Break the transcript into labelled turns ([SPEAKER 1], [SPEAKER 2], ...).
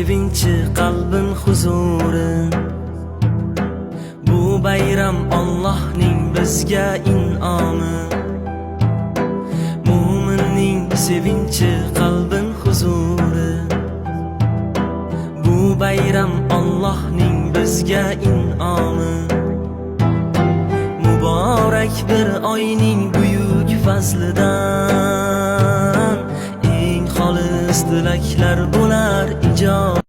[SPEAKER 1] sevinchi qalbin huzuri. Bu bayram Allohning bizga in'omi. Mu'minning sevinchi qalbin huzuri. Bu bayram Allohning bizga in'omi. Muborak bir oyning buyuk fazlidan eng xolis tilaklar bo'lar ijob.